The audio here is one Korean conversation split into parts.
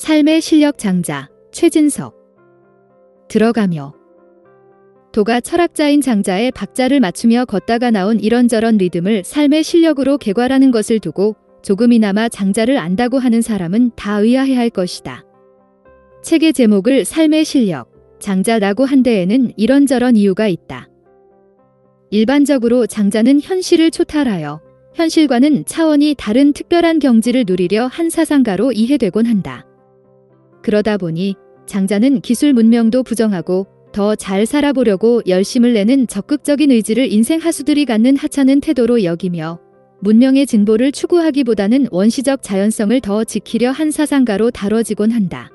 삶의 실력 장자 최진석. 들어가며 도가 철학자인 장자의 박자를 맞추며 걷다가 나온 이런저런 리듬을 삶의 실력으로 객관하는 것을 두고 조금이나마 장자를 안다고 하는 사람은 다 의아해할 것이다. 책의 제목을 삶의 실력, 장자라고 한 데에는 이런저런 이유가 있다. 일반적으로 장자는 현실을 초탈하여 현실과는 차원이 다른 특별한 경지를 누리려 한 사상가로 이해되곤 한다. 그러다 보니 장자는 기술 문명도 부정하고 더 잘 살아보려고 열심을 내는 적극적인 의지를 인생 하수들이 갖는 하찮은 태도로 여기며 문명의 진보를 추구하기보다는 원시적 자연성을 더 지키려 한 사상가로 다뤄지곤 한다.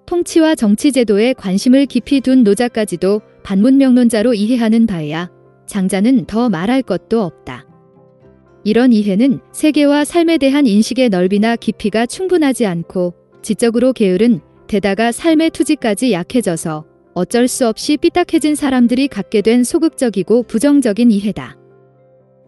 통치와 정치 제도에 관심을 깊이 둔 노자까지도 반문명론자로 이해하는 바에야 장자는 더 말할 것도 없다. 이런 이해는 세계와 삶에 대한 인식의 넓이나 깊이가 충분하지 않고 지적으로 게으른 데다가 삶의 투지까지 약해져서 어쩔 수 없이 삐딱해진 사람들이 갖게 된 소극적이고 부정적인 이해다.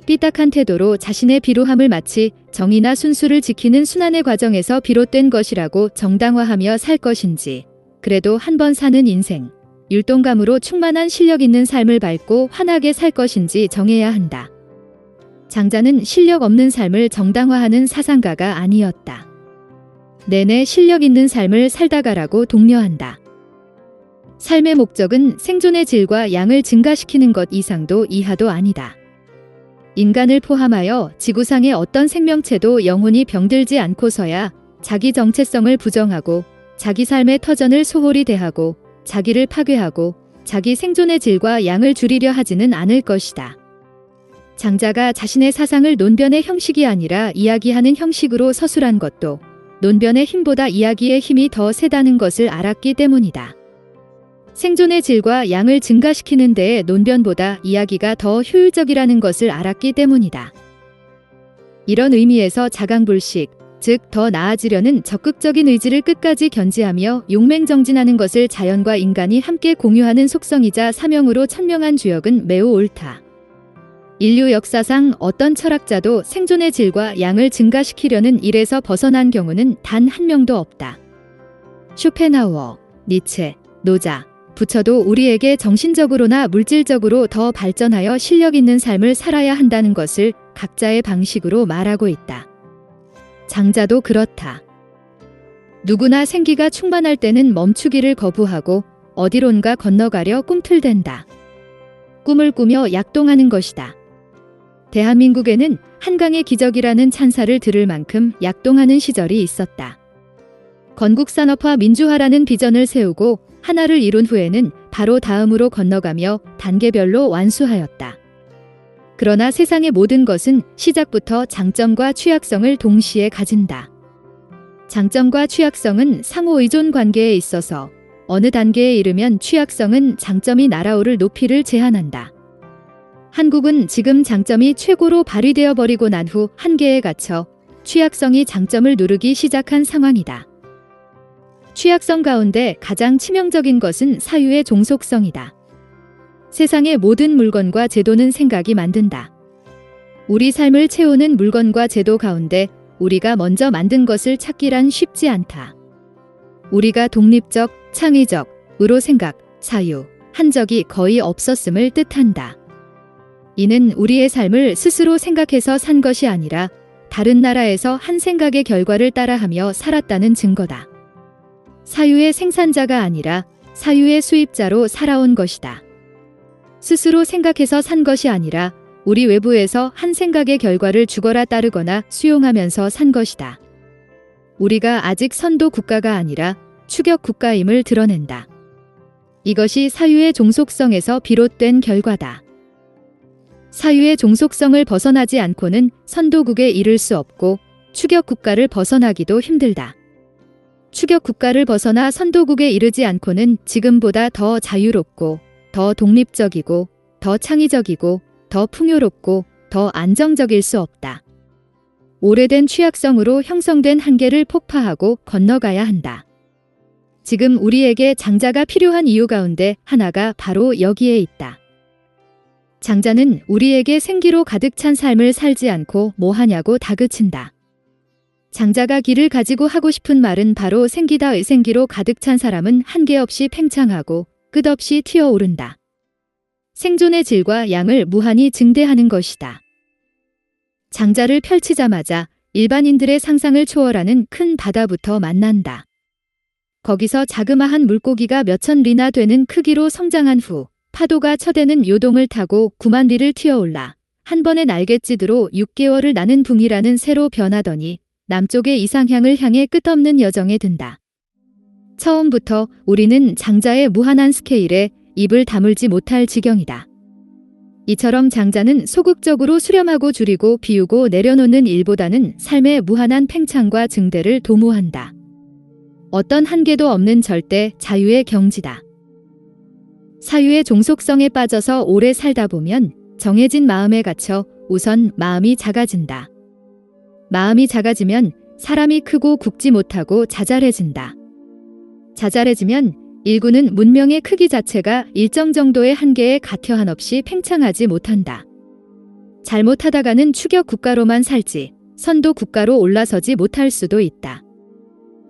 삐딱한 태도로 자신의 비루함을 마치 정의나 순수를 지키는 순환의 과정에서 비롯된 것이라고 정당화하며 살 것인지, 그래도 한 번 사는 인생, 율동감으로 충만한 실력 있는 삶을 밟고 환하게 살 것인지 정해야 한다. 장자는 실력 없는 삶을 정당화하는 사상가가 아니었다. 내내 실력 있는 삶을 살다가라고 독려한다. 삶의 목적은 생존의 질과 양을 증가시키는 것 이상도 이하도 아니다. 인간을 포함하여 지구상의 어떤 생명체도 영혼이 병들지 않고서야 자기 정체성을 부정하고 자기 삶의 터전을 소홀히 대하고 자기를 파괴하고 자기 생존의 질과 양을 줄이려 하지는 않을 것이다. 장자가 자신의 사상을 논변의 형식이 아니라 이야기하는 형식으로 서술한 것도 논변의 힘보다 이야기의 힘이 더 세다는 것을 알았기 때문이다. 생존의 질과 양을 증가시키는 데에 논변보다 이야기가 더 효율적이라는 것을 알았기 때문이다. 이런 의미에서 자강불식, 즉 더 나아지려는 적극적인 의지를 끝까지 견지하며 용맹정진하는 것을 자연과 인간이 함께 공유하는 속성이자 사명으로 천명한 주역은 매우 옳다. 인류 역사상 어떤 철학자도 생존의 질과 양을 증가시키려는 일에서 벗어난 경우는 단 한 명도 없다. 쇼펜하우어, 니체, 노자, 부처도 우리에게 정신적으로나 물질적으로 더 발전하여 실력 있는 삶을 살아야 한다는 것을 각자의 방식으로 말하고 있다. 장자도 그렇다. 누구나 생기가 충만할 때는 멈추기를 거부하고 어디론가 건너가려 꿈틀댄다. 꿈을 꾸며 약동하는 것이다. 대한민국에는 한강의 기적이라는 찬사를 들을 만큼 약동하는 시절이 있었다. 건국산업화 민주화라는 비전을 세우고 하나를 이룬 후에는 바로 다음으로 건너가며 단계별로 완수하였다. 그러나 세상의 모든 것은 시작부터 장점과 취약성을 동시에 가진다. 장점과 취약성은 상호 의존 관계에 있어서 어느 단계에 이르면 취약성은 장점이 날아오를 높이를 제한한다. 한국은 지금 장점이 최고로 발휘되어 버리고 난 후 한계에 갇혀 취약성이 장점을 누르기 시작한 상황이다. 취약성 가운데 가장 치명적인 것은 사유의 종속성이다. 세상의 모든 물건과 제도는 생각이 만든다. 우리 삶을 채우는 물건과 제도 가운데 우리가 먼저 만든 것을 찾기란 쉽지 않다. 우리가 독립적, 창의적으로 생각, 사유, 한 적이 거의 없었음을 뜻한다. 이는 우리의 삶을 스스로 생각해서 산 것이 아니라 다른 나라에서 한 생각의 결과를 따라하며 살았다는 증거다. 사유의 생산자가 아니라 사유의 수입자로 살아온 것이다. 스스로 생각해서 산 것이 아니라 우리 외부에서 한 생각의 결과를 죽어라 따르거나 수용하면서 산 것이다. 우리가 아직 선도 국가가 아니라 추격 국가임을 드러낸다. 이것이 사유의 종속성에서 비롯된 결과다. 사유의 종속성을 벗어나지 않고는 선도국에 이를 수 없고 추격 국가를 벗어나기도 힘들다. 추격 국가를 벗어나 선도국에 이르지 않고는 지금보다 더 자유롭고 더 독립적이고 더 창의적이고 더 풍요롭고 더 안정적일 수 없다. 오래된 취약성으로 형성된 한계를 폭파하고 건너가야 한다. 지금 우리에게 장자가 필요한 이유 가운데 하나가 바로 여기에 있다. 장자는 우리에게 생기로 가득 찬 삶을 살지 않고 뭐 하냐고 다그친다. 장자가 기를 가지고 하고 싶은 말은 바로 생기다의 생기로 가득 찬 사람은 한계 없이 팽창하고 끝없이 튀어오른다. 생존의 질과 양을 무한히 증대하는 것이다. 장자를 펼치자마자 일반인들의 상상을 초월하는 큰 바다부터 만난다. 거기서 자그마한 물고기가 몇천 리나 되는 크기로 성장한 후 파도가 쳐대는 요동을 타고 9만 리를 튀어올라 한 번의 날갯짓으로 6개월을 나는 붕이라는 새로 변하더니 남쪽의 이상향을 향해 끝없는 여정에 든다. 처음부터 우리는 장자의 무한한 스케일에 입을 다물지 못할 지경이다. 이처럼 장자는 소극적으로 수렴하고 줄이고 비우고 내려놓는 일보다는 삶의 무한한 팽창과 증대를 도모한다. 어떤 한계도 없는 절대 자유의 경지다. 사유의 종속성에 빠져서 오래 살다 보면 정해진 마음에 갇혀 우선 마음이 작아진다. 마음이 작아지면 사람이 크고 굵지 못하고 자잘해진다. 자잘해지면 일구는 문명의 크기 자체가 일정 정도의 한계에 갇혀 한없이 팽창하지 못한다. 잘못하다가는 추격 국가로만 살지 선도 국가로 올라서지 못할 수도 있다.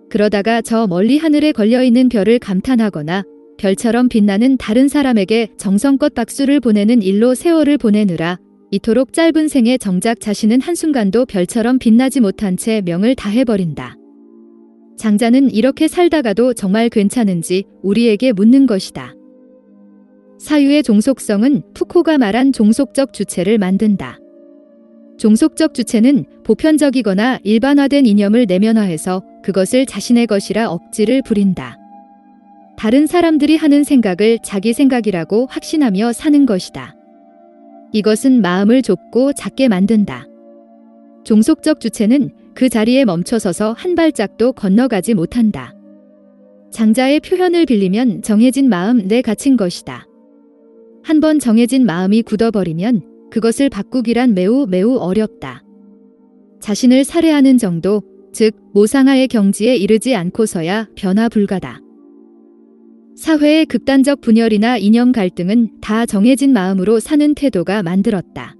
그러다가 저 멀리 하늘에 걸려있는 별을 감탄하거나 별처럼 빛나는 다른 사람에게 정성껏 박수를 보내는 일로 세월을 보내느라 이토록 짧은 생에 정작 자신은 한순간도 별처럼 빛나지 못한 채 명을 다해버린다. 장자는 이렇게 살다가도 정말 괜찮은지 우리에게 묻는 것이다. 사유의 종속성은 푸코가 말한 종속적 주체를 만든다. 종속적 주체는 보편적이거나 일반화된 이념을 내면화해서 그것을 자신의 것이라 억지를 부린다. 다른 사람들이 하는 생각을 자기 생각이라고 확신하며 사는 것이다. 이것은 마음을 좁고 작게 만든다. 종속적 주체는 그 자리에 멈춰서서 한 발짝도 건너가지 못한다. 장자의 표현을 빌리면 정해진 마음 내 갇힌 것이다. 한번 정해진 마음이 굳어버리면 그것을 바꾸기란 매우 어렵다. 자신을 살해하는 정도, 즉 모상하의 경지에 이르지 않고서야 변화 불가다. 사회의 극단적 분열이나 이념 갈등은 다 정해진 마음으로 사는 태도가 만들었다.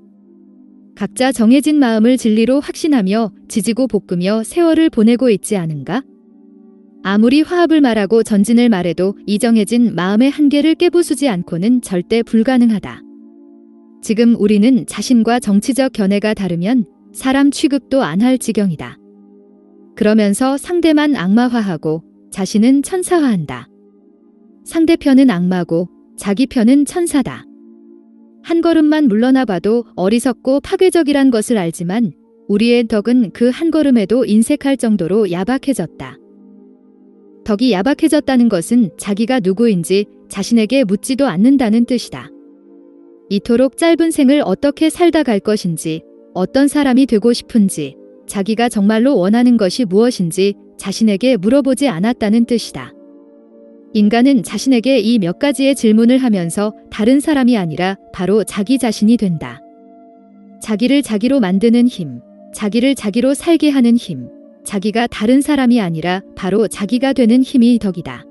각자 정해진 마음을 진리로 확신하며 지지고 볶으며 세월을 보내고 있지 않은가? 아무리 화합을 말하고 전진을 말해도 이 정해진 마음의 한계를 깨부수지 않고는 절대 불가능하다. 지금 우리는 자신과 정치적 견해가 다르면 사람 취급도 안 할 지경이다. 그러면서 상대만 악마화하고 자신은 천사화한다. 상대편은 악마고 자기 편은 천사다. 한 걸음만 물러나 봐도 어리석고 파괴적이란 것을 알지만 우리의 덕은 그 한 걸음에도 인색할 정도로 야박해졌다. 덕이 야박해졌다는 것은 자기가 누구인지 자신에게 묻지도 않는다는 뜻이다. 이토록 짧은 생을 어떻게 살다 갈 것인지, 어떤 사람이 되고 싶은지, 자기가 정말로 원하는 것이 무엇인지 자신에게 물어보지 않았다는 뜻이다. 인간은 자신에게 이 몇 가지의 질문을 하면서 다른 사람이 아니라 바로 자기 자신이 된다. 자기를 자기로 만드는 힘, 자기를 자기로 살게 하는 힘, 자기가 다른 사람이 아니라 바로 자기가 되는 힘이 덕이다.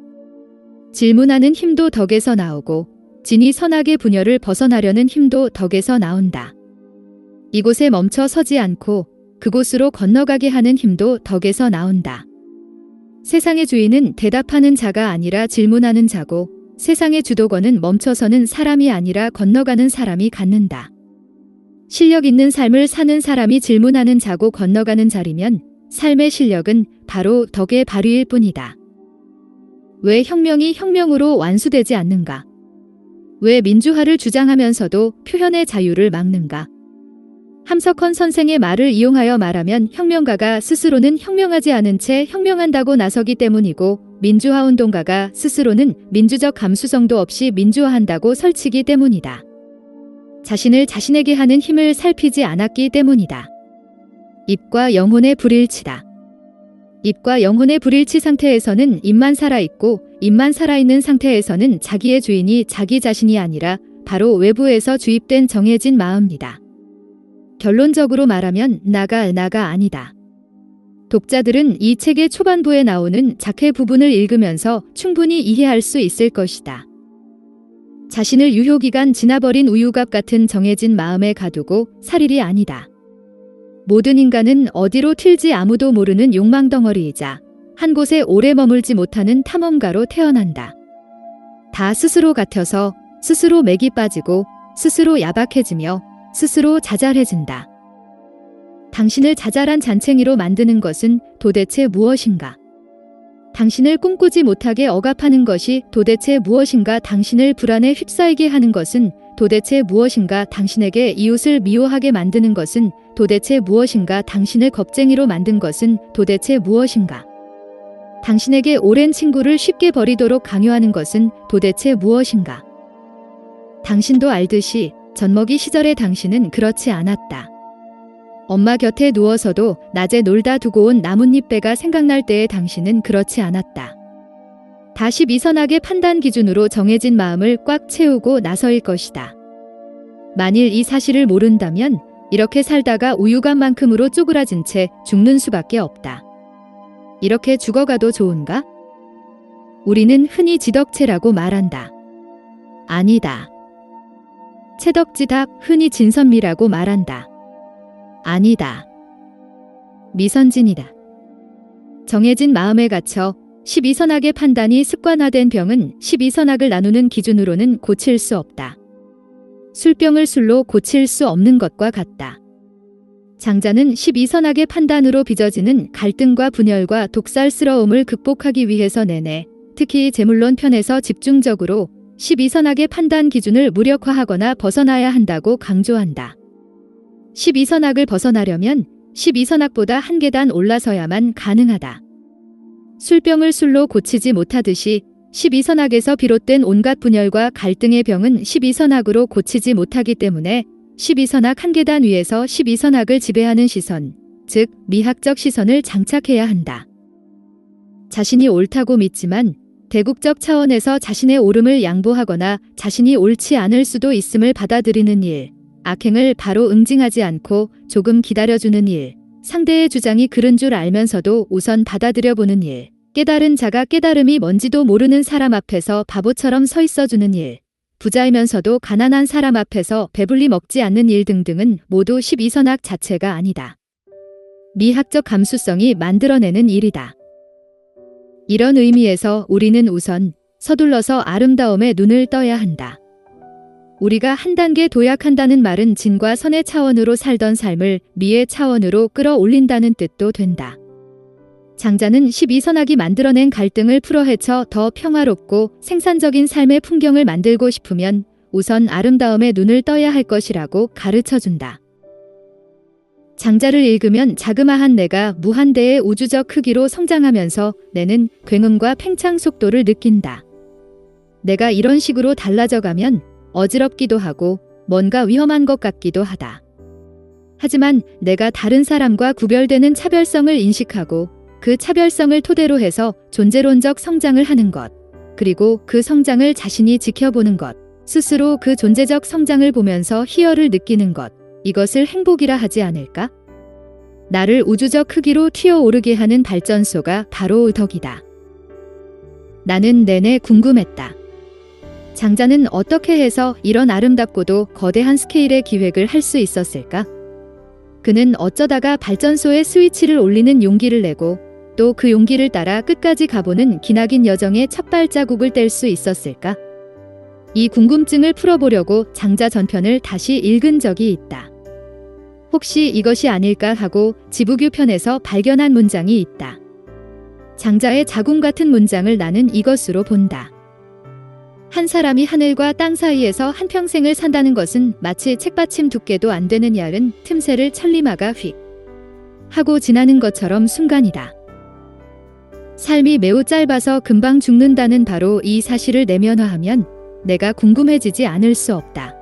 질문하는 힘도 덕에서 나오고 진이 선악의 분열을 벗어나려는 힘도 덕에서 나온다. 이곳에 멈춰 서지 않고 그곳으로 건너가게 하는 힘도 덕에서 나온다. 세상의 주인은 대답하는 자가 아니라 질문하는 자고 세상의 주도권은 멈춰서는 사람이 아니라 건너가는 사람이 갖는다. 실력 있는 삶을 사는 사람이 질문하는 자고 건너가는 자리면 삶의 실력은 바로 덕의 발휘일 뿐이다. 왜 혁명이 혁명으로 완수되지 않는가? 왜 민주화를 주장하면서도 표현의 자유를 막는가? 함석헌 선생의 말을 이용하여 말하면 혁명가가 스스로는 혁명하지 않은 채 혁명한다고 나서기 때문이고 민주화 운동가가 스스로는 민주적 감수성도 없이 민주화한다고 설치기 때문이다. 자신을 자신에게 하는 힘을 살피지 않았기 때문이다. 입과 영혼의 불일치다. 입과 영혼의 불일치 상태에서는 입만 살아있고 입만 살아있는 상태에서는 자기의 주인이 자기 자신이 아니라 바로 외부에서 주입된 정해진 마음이다. 결론적으로 말하면 나가 아니다. 독자들은 이 책의 초반부에 나오는 작회 부분을 읽으면서 충분히 이해할 수 있을 것이다. 자신을 유효기간 지나버린 우유값 같은 정해진 마음에 가두고 살 일이 아니다. 모든 인간은 어디로 튈지 아무도 모르는 욕망덩어리이자 한 곳에 오래 머물지 못하는 탐험가로 태어난다. 다 스스로 같아서 스스로 맥이 빠지고 스스로 야박해지며 스스로 자잘해진다. 당신을 자잘한 잔챙이로 만드는 것은 도대체 무엇인가? 당신을 꿈꾸지 못하게 억압하는 것이 도대체 무엇인가? 당신을 불안에 휩싸이게 하는 것은 도대체 무엇인가? 당신에게 이웃을 미워하게 만드는 것은 도대체 무엇인가? 당신을 겁쟁이로 만든 것은 도대체 무엇인가? 당신에게 오랜 친구를 쉽게 버리도록 강요하는 것은 도대체 무엇인가? 당신도 알듯이 젖먹이 시절의 당신은 그렇지 않았다. 엄마 곁에 누워서도 낮에 놀다 두고 온 나뭇잎배가 생각날 때의 당신은 그렇지 않았다. 다시 미선하게 판단 기준으로 정해진 마음을 꽉 채우고 나서일 것이다. 만일 이 사실을 모른다면 이렇게 살다가 우유감만큼으로 쪼그라진 채 죽는 수밖에 없다. 이렇게 죽어가도 좋은가? 우리는 흔히 지덕체라고 말한다. 아니다. 채덕지답 흔히 진선미라고 말한다. 아니다. 미선진이다. 정해진 마음에 갇혀 12선악의 판단이 습관화된 병은 12선악을 나누는 기준으로는 고칠 수 없다. 술병을 술로 고칠 수 없는 것과 같다. 장자는 12선악의 판단으로 빚어지는 갈등과 분열과 독살스러움을 극복하기 위해서 내내 특히 재물론 편에서 집중적으로 12선악의 판단 기준을 무력화하거나 벗어나야 한다고 강조한다. 12선악을 벗어나려면 12선악보다 한 계단 올라서야만 가능하다. 술병을 술로 고치지 못하듯이 12선악에서 비롯된 온갖 분열과 갈등의 병은 12선악으로 고치지 못하기 때문에 12선악 한 계단 위에서 12선악을 지배하는 시선, 즉 미학적 시선을 장착해야 한다. 자신이 옳다고 믿지만 대국적 차원에서 자신의 옳음을 양보하거나 자신이 옳지 않을 수도 있음을 받아들이는 일, 악행을 바로 응징하지 않고 조금 기다려주는 일, 상대의 주장이 그른 줄 알면서도 우선 받아들여보는 일, 깨달은 자가 깨달음이 뭔지도 모르는 사람 앞에서 바보처럼 서 있어주는 일, 부자이면서도 가난한 사람 앞에서 배불리 먹지 않는 일 등등은 모두 12선악 자체가 아니다. 미학적 감수성이 만들어내는 일이다. 이런 의미에서 우리는 우선 서둘러서 아름다움에 눈을 떠야 한다. 우리가 한 단계 도약한다는 말은 진과 선의 차원으로 살던 삶을 미의 차원으로 끌어올린다는 뜻도 된다. 장자는 12선악이 만들어낸 갈등을 풀어헤쳐 더 평화롭고 생산적인 삶의 풍경을 만들고 싶으면 우선 아름다움에 눈을 떠야 할 것이라고 가르쳐준다. 장자를 읽으면 자그마한 내가 무한대의 우주적 크기로 성장하면서 내는 굉음과 팽창 속도를 느낀다. 내가 이런 식으로 달라져가면 어지럽기도 하고 뭔가 위험한 것 같기도 하다. 하지만 내가 다른 사람과 구별되는 차별성을 인식하고 그 차별성을 토대로 해서 존재론적 성장을 하는 것, 그리고 그 성장을 자신이 지켜보는 것, 스스로 그 존재적 성장을 보면서 희열을 느끼는 것, 이것을 행복이라 하지 않을까? 나를 우주적 크기로 튀어오르게 하는 발전소가 바로 의덕이다. 나는 내내 궁금했다. 장자는 어떻게 해서 이런 아름답고도 거대한 스케일의 기획을 할 수 있었을까? 그는 어쩌다가 발전소에 스위치를 올리는 용기를 내고 또 그 용기를 따라 끝까지 가보는 기나긴 여정의 첫 발자국을 뗄 수 있었을까? 이 궁금증을 풀어보려고 장자 전편을 다시 읽은 적이 있다. 혹시 이것이 아닐까 하고 지부규 편에서 발견한 문장이 있다. 장자의 자궁 같은 문장을 나는 이것으로 본다. 한 사람이 하늘과 땅 사이에서 한평생을 산다는 것은 마치 책받침 두께도 안 되는 얇은 틈새를 천리마가 휙 하고 지나는 것처럼 순간이다. 삶이 매우 짧아서 금방 죽는다는 바로 이 사실을 내면화하면 내가 궁금해지지 않을 수 없다.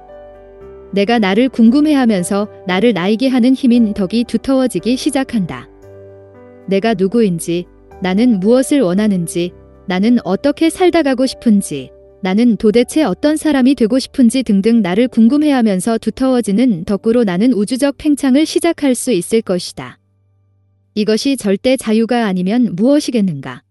내가 나를 궁금해하면서 나를 나이게 하는 힘인 덕이 두터워지기 시작한다. 내가 누구인지, 나는 무엇을 원하는지, 나는 어떻게 살다가고 싶은지, 나는 도대체 어떤 사람이 되고 싶은지 등등 나를 궁금해하면서 두터워지는 덕으로 나는 우주적 팽창을 시작할 수 있을 것이다. 이것이 절대 자유가 아니면 무엇이겠는가?